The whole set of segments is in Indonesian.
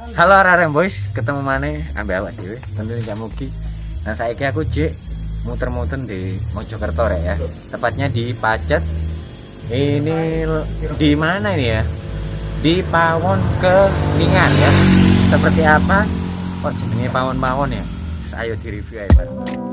Halo arek boys, ketemu maneh ambek awak dhewe, tentunya Cak Mugi. Nah, saiki aku jek muter-muter di Mojokerto rek ya. Tepatnya di Pacet. Ini di mana ini ya? Di Pawon Keningan ya. Seperti apa? Kok jenenge pawon-pawon ya? Ayo di review aja bareng.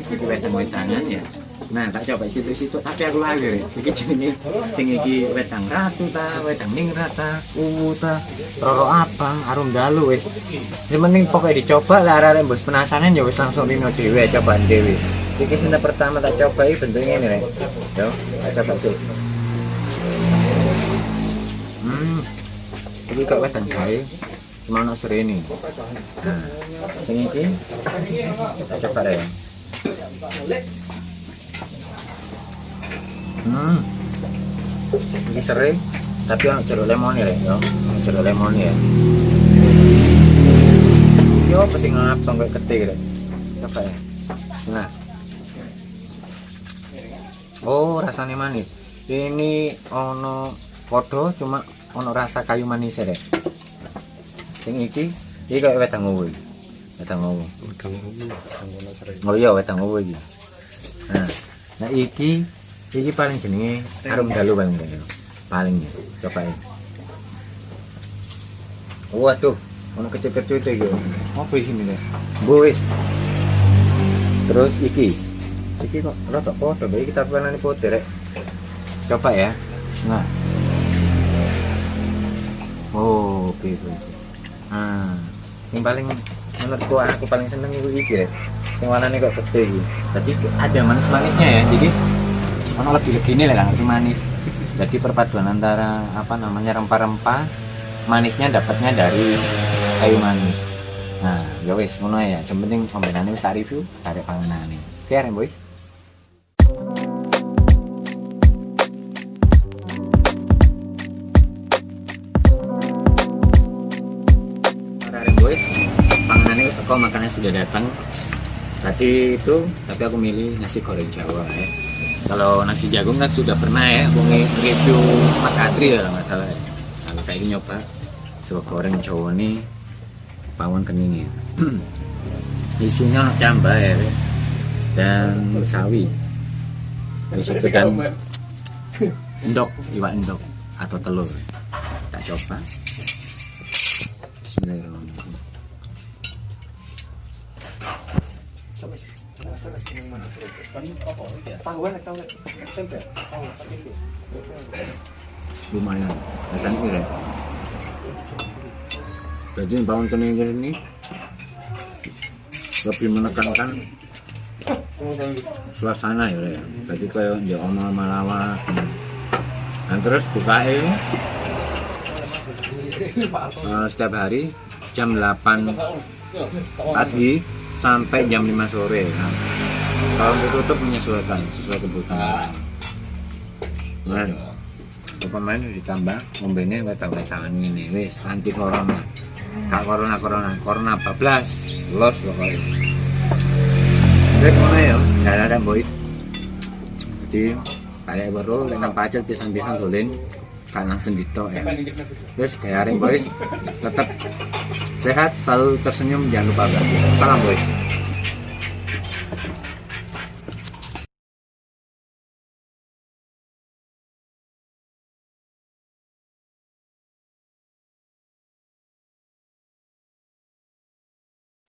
Iki wedang-wedangan ya. Nah, tak coba situ-situ tapi aku lagi iki jenenge sing iki wedang ratu ta, wedang ningrat ta, uwu ta, roro abang, arum dalu wis. Sing penting pokoke dicoba lah arek mbok penasaran ya wis langsung rino dhewe cobaan dhewe. Iki sing pertama tak coba iki bentuknya ngene rek. Yo, tak coba sih. Iki kok wedang gawe cuma ono serene. Nah, sing iki tak coba rek. Ini sering, tapi ono jeruk lemon ya, yo. Ono jeruk lemon ya. Yo, pasti ngapa kayak ketik deh. Coba ya. Nah. Oh, rasanya manis. Ini ono podo, cuma ono rasa kayu manis ya deh. Sing iki kayak wedang uwu. Wedang uwu. Oh iya, wedang uwu iki. Nah iki paling jenenge arum dalu paling ya. Cobain. Waduh, ono kecil-kecil iki. Apa iki ini? Wis. Terus iki kok rada podo, iki kita penani putih rek. Coba ya. Nah. Oh, oke. Yang paling menurutku aku paling seneng itu iki rek. Yang warnanya kok gede iki. Jadi ada manis-manisnya ya. Jadi ono lebih gini lah ngerti manis. Jadi perpaduan antara apa namanya rempah-rempah, manisnya dapatnya dari kayu manis. Nah, ya wis ngono ya. Yang penting pembedane wis tak review, arek panganane. Oke, arek boy. Arek boy, panganane wis teko, makanannya sudah datang. Tadi itu, tapi aku milih nasi goreng Jawa ya. Kalau nasi jagung kan sudah pernah ya, aku nge-review Mak Katri ya nggak salah ya. Kalau saya ini nyoba sego goreng Jawa ini Pawon Keningan. Isinya cambah ya, dan sawi. Terus itu kan endok, iwak endok atau telur. Tak coba. Bismillahirrahmanirrahim. Lumayan rasanya ini jadi Pawon Keningan ini lebih menekankan suasana ya, jadi kayak di oma-oma dan terus bukain setiap hari jam 8 pagi sampai jam 5 sore. Nah, kalau ditutup menyesuaikan sesuai kebutuhan. Nah, pemain ditambah ngombene wetang-wetangan ini wis anti corona. Kak corona bablas los pokoknya. Terus mana ya? Ada boy. Jadi kayak baru nang pacet pisan-pisan dolen kan langsung ditok ya. Terus kayak boy tetap sehat, selalu tersenyum, jangan lupa bahagia. Salam boy.